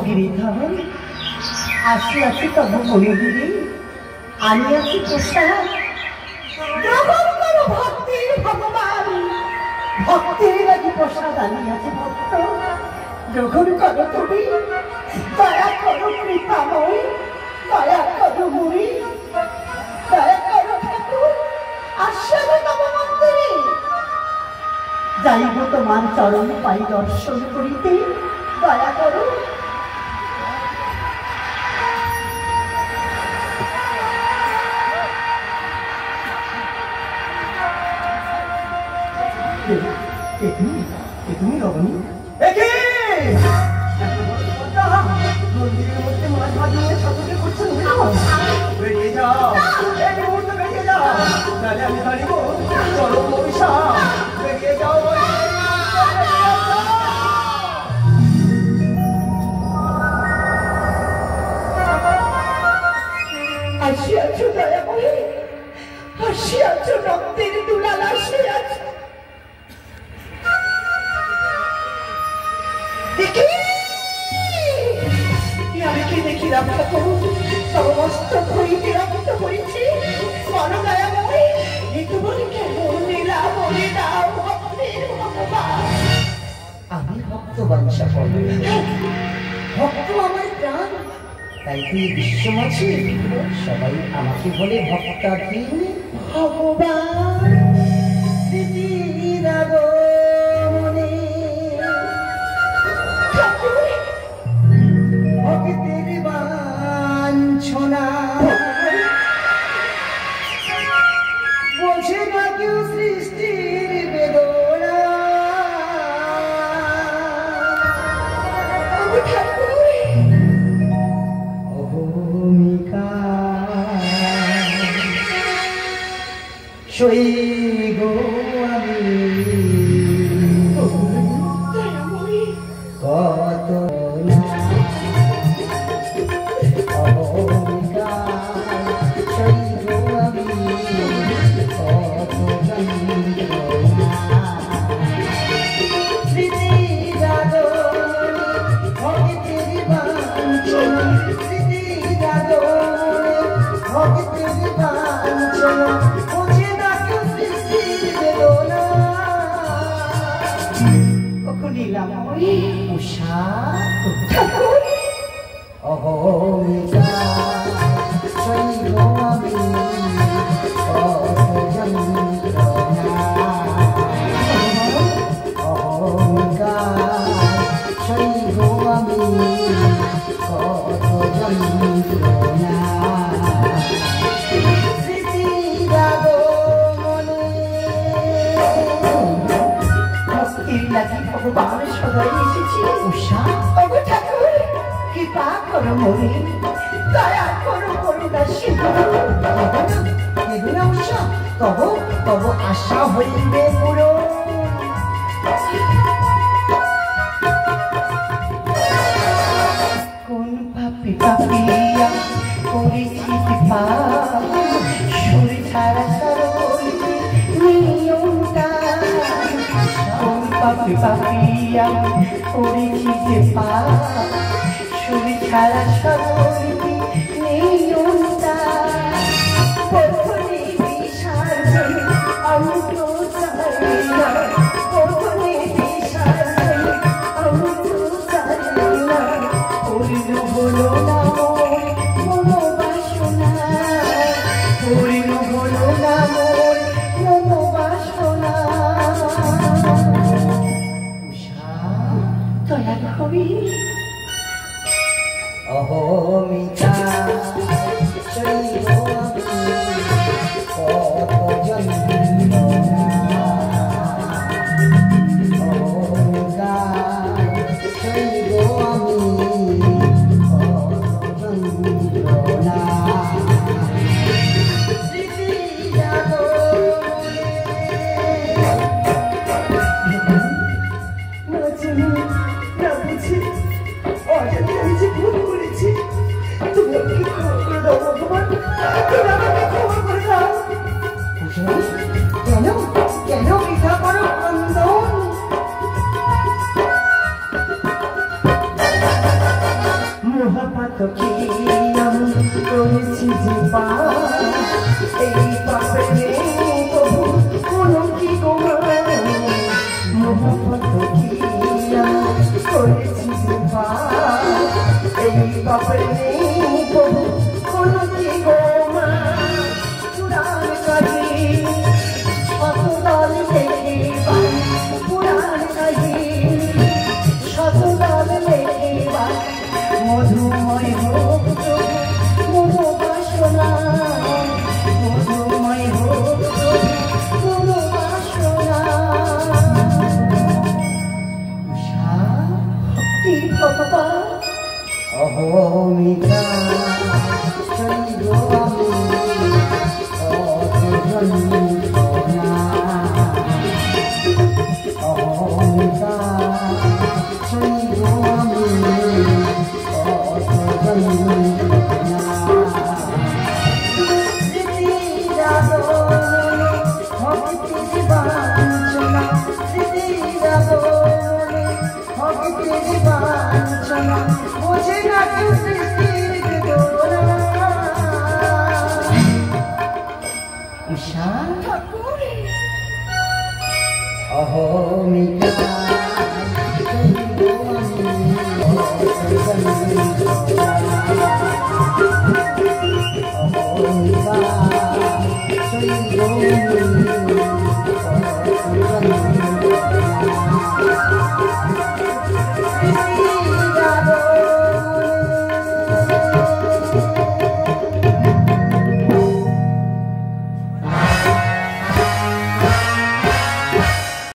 গিরিধর আসিয়াছি তব মনোগিরি আনিয়াছি প্রসাদ গ্রহণ করো ভক্তির ভগবান ভক্তির লাগি প্রসাদ আনিয়াছি ভক্ত গ্রহণ করো তুমি দয়া করো কৃপাময় দয়া করো মুনি দয়া করো ঠাকুর আসলে তব মন্দিরে যাইব তোমার চরণ পাই দর্শন করিতে দয়া করো তুমি রমণী মন্দিরের মধ্যে মাছ ভাজিয়ে ঠাকুরকে করছেন বেরিয়ে যাও এই মুহূর্তে বেরিয়ে যাও তাহলে আমি জানিব চরম অভিশাপ বেরিয়ে যাও আসিয়াছ দয়াময়ী আসিয়াছ রক্তের দুলাল আসিয়াছ আমি কি দেখিলাম ঠাকুর সমস্ত হইতে রক্ত করেছি বলো দয়াময়ী তোমার কেমন লীলা বলে দাও ভক্তের ভগবান আমি ভক্ত বাঞ্ছা করি ভক্ত আমার প্রাণ তাই তুই বিশ্বমাছি সবাই আমাকে বলে ভক্তাধীন ভগবান ভক্তের বাঞ্ছনা বোঝে না কেউ সৃষ্টির বেদনা অহমিকা সই গো আমি কত না অহমিকা সই গো আমি কত যন্ত্রণা স্মৃতি জাগরণ ভক্তের বাঞ্ছনা স্মৃতি জাগরণ ভক্তের বাঞ্ছনা বোঝে না কেউ সৃষ্টির বেদনা লীলাময়ী উষা ঠাকুর অহমিকা সই গো আমি কত যন্ত্রণা অহমিকা সই গো আমি কত যন্ত্রণা স্মৃতি জাগো মনে ভক্তির লাগি ভগবানের সদাই এসেছি উষা ওগো ঠাকুর কৃপা করো মনে দয়া করো করুণা সিন্ধু এগুলো উষা তব তব আশা হইবে পুরো কোন পাপি পাপিয়া করেছি কৃপা সুর ছাড়া সরলিতে নিয়মটা কোন পাপি পাপিয়া করেছি কৃপা সুর ছাড়া সরলিতে নিয়মটা প্রথমে বিশাল আমি তো চাই না প্রথমে বিশাল আমি তো চাই না পূর্ণ হলো না মনোবাসনা পূর্ণ হলো না মনোবাসনা উষা দয়া করি অহমিকা সই গো আমি কত যন্ত্রণা অহমিকা সই গো আমি কত যন্ত্রণা স্মৃতি জাগো মনে মহাপাত কি আমি করেছি যে এই পাপে প্রভু কোনো কি তোমার মহাপাত কি আমি করেছি যে এই পাপে প্রভু কোনো কি তোমার চূড়ার কাজে শতদল লেখে পুরাণ কাজে শতদল লেখে মধুময় হোক মম বাসনা মধুময় হোক মম বাসনা শান্তি ভগবা অহমিকা চন্দ্র আমি অহমিকা চন্দ্র আমি অহমিকা